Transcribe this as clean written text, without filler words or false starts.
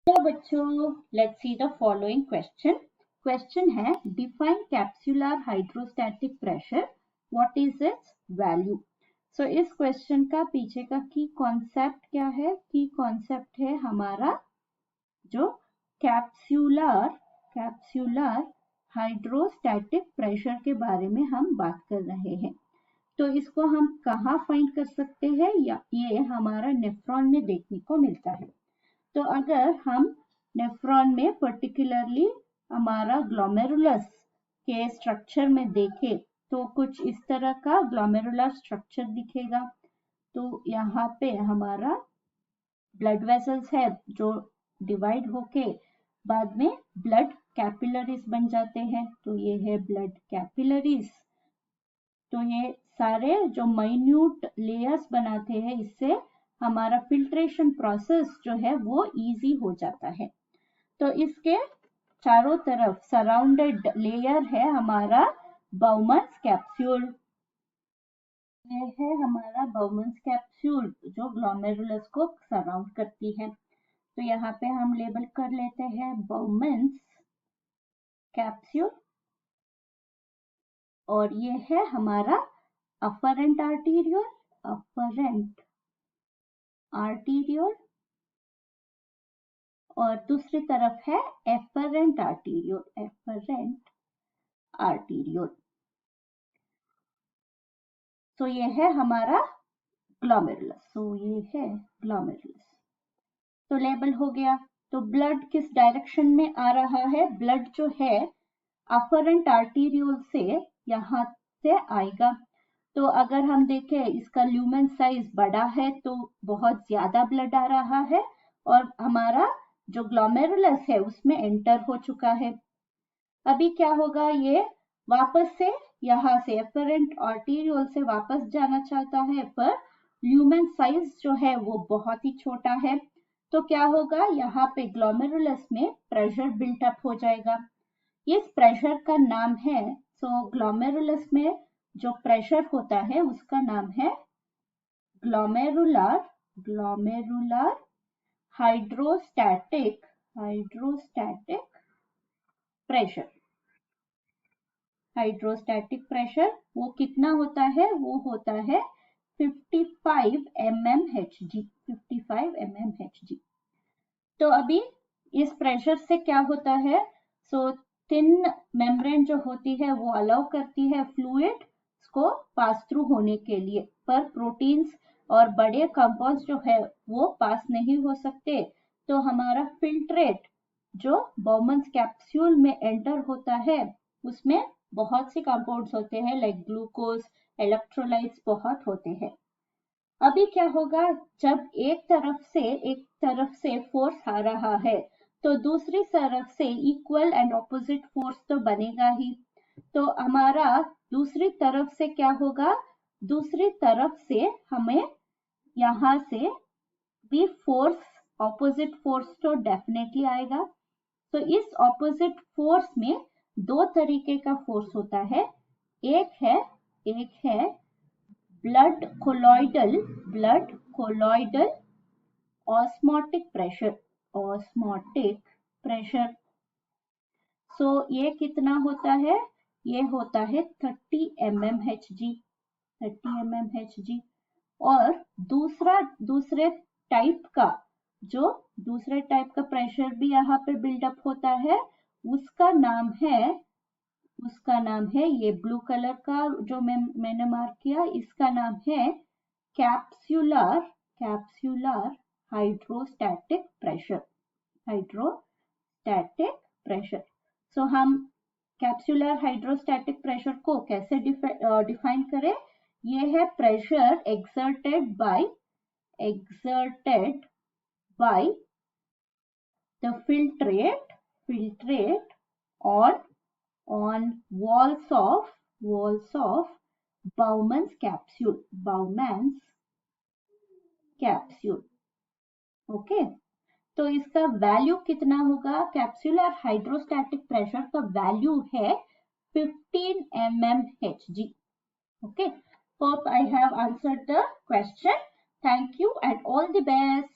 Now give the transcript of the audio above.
तो बच्चों, let's see the following question. Question है define capsular hydrostatic pressure, what is its value. So इस question का पीछे का की कॉन्सेप्ट क्या है? की कॉन्सेप्ट है हमारा जो कैप्सुलर हाइड्रोस्टैटिक प्रेशर के बारे में हम बात कर रहे हैं। तो इसको हम कहाँ फाइंड कर सकते हैं? या ये हमारा नेफ्रॉन में देखने को मिलता है। तो अगर हम नेफ्रॉन में पर्टिकुलरली हमारा ग्लोमेरुलस के स्ट्रक्चर में देखें तो कुछ इस तरह का ग्लोमेरुलर स्ट्रक्चर दिखेगा। तो यहाँ पे हमारा ब्लड वेसल्स है जो डिवाइड होके बाद में ब्लड कैपिलरीज बन जाते हैं। तो ये है ब्लड कैपिलरीज। तो ये सारे जो माइन्यूट लेयर्स बनाते हैं, इससे हमारा फिल्ट्रेशन प्रोसेस जो है वो इजी हो जाता है। तो इसके चारों तरफ सराउंडेड लेयर है हमारा बाउमन्स कैप्सूल। ये है हमारा बाउमन्स कैप्सूल जो ग्लोमेरुलस को सराउंड करती है। तो यहाँ पे हम लेबल कर लेते हैं बाउमन्स कैप्सूल। और ये है हमारा अफरेंट आर्टीरियोल और दूसरी तरफ है एफरेंट आर्टीरियोल। तो ये है हमारा ग्लोमेरुलस। तो ये है ग्लोमेरुलस। तो लेबल हो गया। तो ब्लड किस डायरेक्शन में आ रहा है? ब्लड जो है अफरेंट आर्टीरियोल से यहाँ से आएगा। तो अगर हम देखें इसका ल्यूमेन साइज बड़ा है तो बहुत ज्यादा ब्लड आ रहा है, और हमारा जो ग्लोमेरुलस है उसमें एंटर हो चुका है। अभी क्या होगा? ये वापस से यहाँ से एफरेंट आर्टीरियोल से वापस जाना चाहता है, पर ल्यूमेन साइज जो है वो बहुत ही छोटा है। तो क्या होगा? यहाँ पे ग्लोमेरुलस में प्रेशर बिल्टअप हो जाएगा। इस प्रेशर का नाम है, ग्लोमेरुलस में जो प्रेशर होता है उसका नाम है glomerular hydrostatic pressure. Hydrostatic pressure वो कितना होता है? वो होता है 55 mmHg। तो अभी इस प्रेशर से क्या होता है? थिन मेम्ब्रेन जो होती है वो अलाउ करती है फ्लूइड को पास थ्रू होने के लिए, पर प्रोटीन्स और बड़े कंपाउंड्स जो है वो पास नहीं हो सकते। तो हमारा फिल्ट्रेट जो बाउमन्स कैप्सूल में एंटर होता है उसमें बहुत से कंपाउंड्स होते हैं, लाइक ग्लूकोज, इलेक्ट्रोलाइट्स बहुत होते हैं। अभी क्या होगा? जब एक तरफ से फोर्स आ रहा है तो दूसरी तरफ से इक्वल एंड ऑपोजिट फोर्स तो बनेगा ही। तो हमारा दूसरी तरफ से क्या होगा? दूसरी तरफ से हमें यहाँ से भी फोर्स, ऑपोजिट फोर्स तो डेफिनेटली आएगा। तो इस ऑपोजिट फोर्स में दो तरीके का फोर्स होता है। एक है ब्लड कोलॉइडल ऑस्मोटिक प्रेशर। ये कितना होता है? ये होता है 30 mmHg। और दूसरे टाइप का प्रेशर भी यहाँ पे बिल्डअप होता है। उसका नाम है ये ब्लू कलर का जो मैंने मार्क किया, इसका नाम है कैप्सुलर हाइड्रोस्टैटिक प्रेशर। हम कैप्सुलर हाइड्रोस्टैटिक प्रेशर को कैसे डिफाइन करें? ये है pressure exerted by the filtrate on walls of Bowman's capsule। Okay, तो इसका वैल्यू कितना होगा? कैप्सुलर हाइड्रोस्टैटिक प्रेशर का वैल्यू है 15 mmHg। Okay, hope I have answered the question. Thank you and all the best.